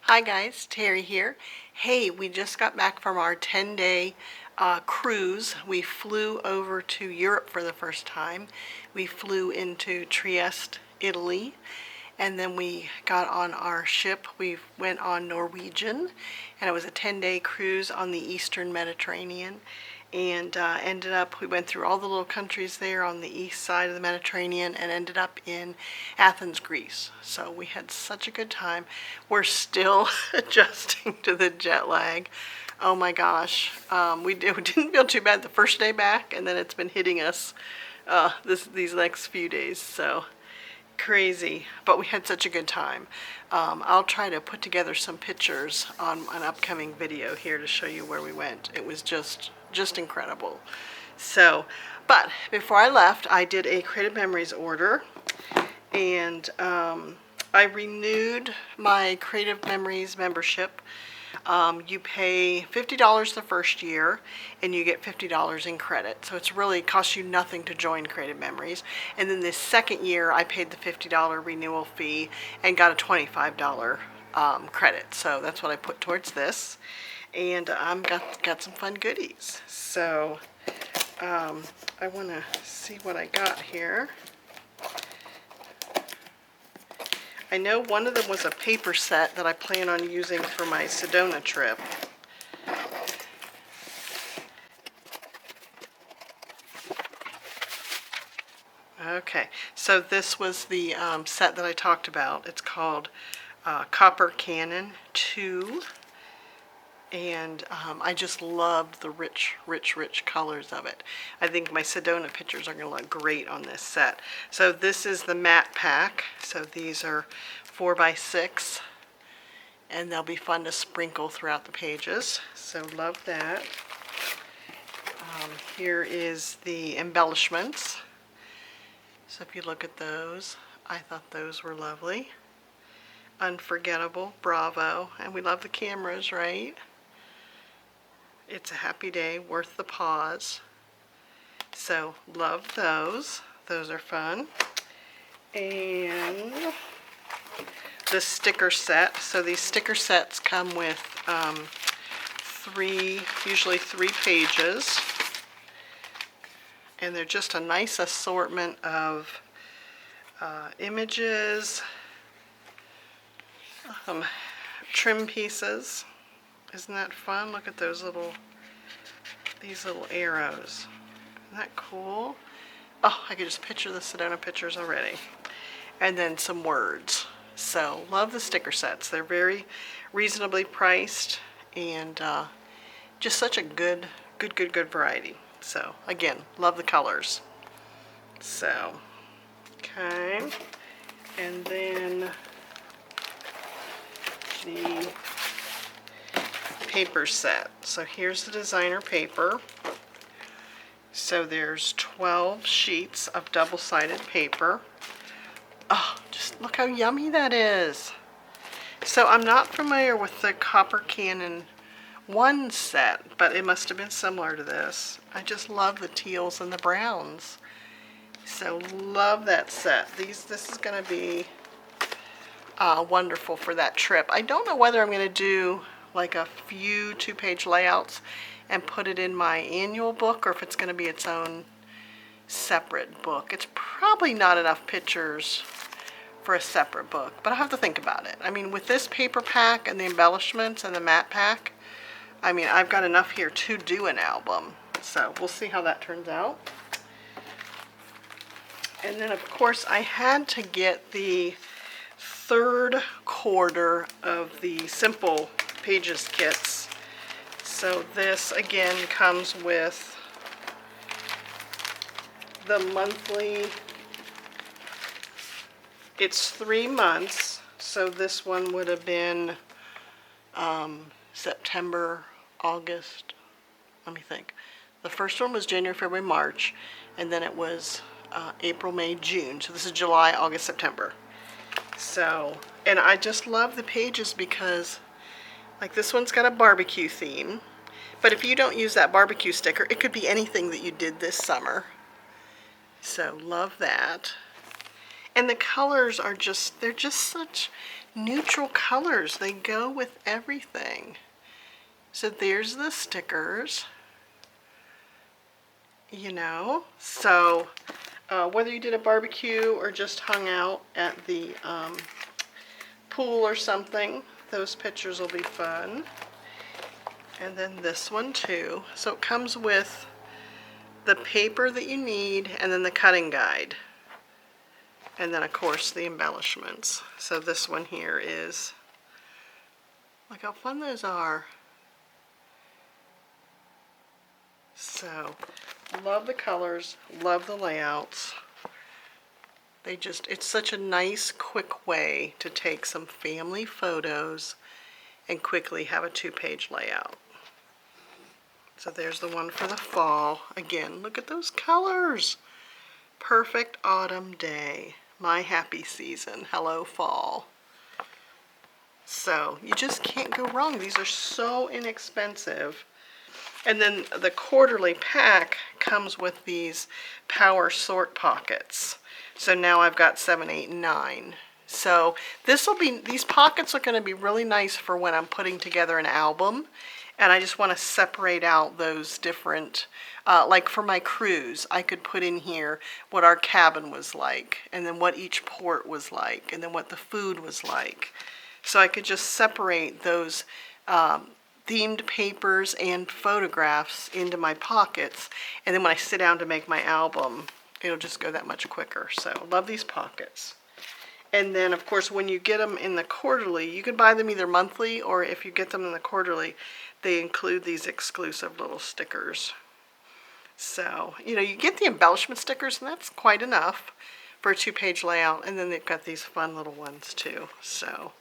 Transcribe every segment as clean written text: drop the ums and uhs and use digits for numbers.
Hi guys, Terry here. Hey, we just got back from our 10-day cruise. We flew over to Europe for the first time. We flew into Trieste, Italy, and then we got on our ship. We went on Norwegian, and it was a 10-day cruise on the Eastern Mediterranean. And ended up, we went through all the little countries there on the east side of the Mediterranean and ended up in Athens, Greece. So we had such a good time. We're still adjusting to the jet lag. Oh my gosh. We didn't feel too bad the first day back, and then it's been hitting us these next few days. So crazy, but we had such a good time. I'll try to put together some pictures on an upcoming video here to show you where we went. It was just incredible. So, but before I left, I did a Creative Memories order, and I renewed my Creative Memories membership. You pay $50 the first year and you get $50 in credit. So it's really costs you nothing to join Creative Memories. And then this second year I paid the $50 renewal fee and got a $25 credit. So that's what I put towards this. And got some fun goodies. So I want to see what I got here. I know one of them was a paper set that I plan on using for my Sedona trip. Okay, so this was the set that I talked about. It's called Copper Cannon 2. And I just loved the rich colors of it. I think my Sedona pictures are going to look great on this set. So this is the matte pack. So these are 4x6, and they'll be fun to sprinkle throughout the pages. So love that. Here is the embellishments. So if you look at those, I thought those were lovely. Unforgettable, bravo. And we love the cameras, right? It's a happy day, worth the pause. So love those. Those are fun. And the sticker set. So these sticker sets come with usually three pages. And they're just a nice assortment of images, trim pieces. Isn't that fun? Look at these little arrows. Isn't that cool? Oh, I could just picture the Sedona pictures already. And then some words. So, love the sticker sets. They're very reasonably priced, and just such a good variety. So, again, love the colors. So, okay. And then the paper set. So here's the designer paper. So there's 12 sheets of double-sided paper. Oh, just look how yummy that is. So I'm not familiar with the Copper Cannon 1 set, but it must have been similar to this. I just love the teals and the browns. So love that set. This is going to be wonderful for that trip. I don't know whether I'm going to do like a few 2-page layouts and put it in my annual book, or if it's going to be its own separate book. It's probably not enough pictures for a separate book, but I'll have to think about it. I mean, with this paper pack and the embellishments and the matte pack, I mean, I've got enough here to do an album. So we'll see how that turns out. And then, of course, I had to get the third quarter of the Simple Pages kits. So this again comes with the monthly. It's 3 months, so this one would have been September, August. Let me think. The first one was January, February, March, and then it was April, May, June. So this is July, August, September. So, and I just love the pages because, like, this one's got a barbecue theme, but if you don't use that barbecue sticker, it could be anything that you did this summer. So love that. And the colors are they're just such neutral colors. They go with everything. So there's the stickers, you know. So whether you did a barbecue or just hung out at the pool or something, those pictures will be fun. And then this one too. So it comes with the paper that you need and then the cutting guide. And then of course the embellishments. So this one here is, look how fun those are. So, love the colors, love the layouts. It's such a nice, quick way to take some family photos and quickly have a 2-page layout. So there's the one for the fall. Again, look at those colors. Perfect autumn day. My happy season. Hello, fall. So, you just can't go wrong. These are so inexpensive. And then the quarterly pack comes with these power sort pockets. So now I've got 7, 8, and 9. So these pockets are going to be really nice for when I'm putting together an album. And I just want to separate out those different, like for my cruise, I could put in here what our cabin was like, and then what each port was like, and then what the food was like. So I could just separate those themed papers and photographs into my pockets, and then when I sit down to make my album, it'll just go that much quicker. So love these pockets. And then of course when you get them in the quarterly, you can buy them either monthly, or if you get them in the quarterly, they include these exclusive little stickers. So, you know, you get the embellishment stickers, and that's quite enough for a 2-page layout, and then they've got these fun little ones too. So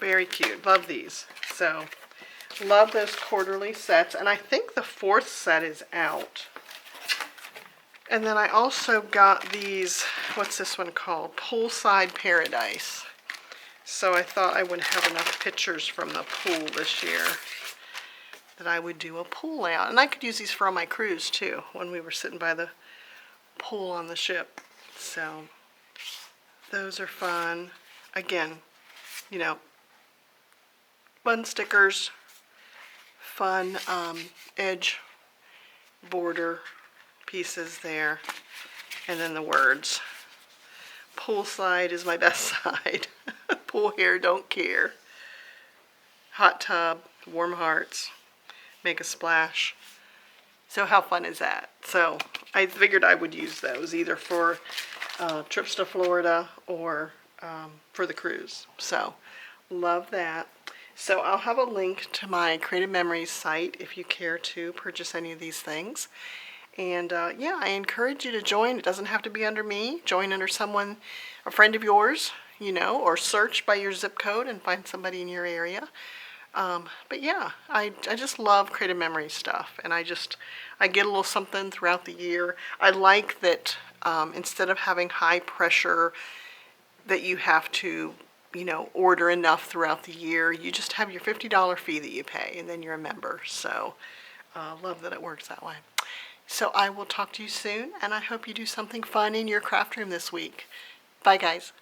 very cute. Love these. So love those quarterly sets, and I think the 4th set is out. And then I also got these, what's this one called? Poolside Paradise. So I thought I would have enough pictures from the pool this year that I would do a pool layout. And I could use these for on my cruise too, when we were sitting by the pool on the ship. So those are fun. Again, you know, fun stickers, fun edge border pieces there, and then the words. Poolside is my best side. Pool hair, don't care. Hot tub, warm hearts, make a splash. So how fun is that? So I figured I would use those either for trips to Florida or for the cruise. So love that. So I'll have a link to my Creative Memories site if you care to purchase any of these things. And yeah, I encourage you to join. It doesn't have to be under me. Join under someone, a friend of yours, you know, or search by your zip code and find somebody in your area. But yeah, I just love Creative Memories stuff, and I get a little something throughout the year. I like that instead of having high pressure that you have to, you know, order enough throughout the year, you just have your $50 fee that you pay, and then you're a member. So love that it works that way. So I will talk to you soon, and I hope you do something fun in your craft room this week. Bye, guys.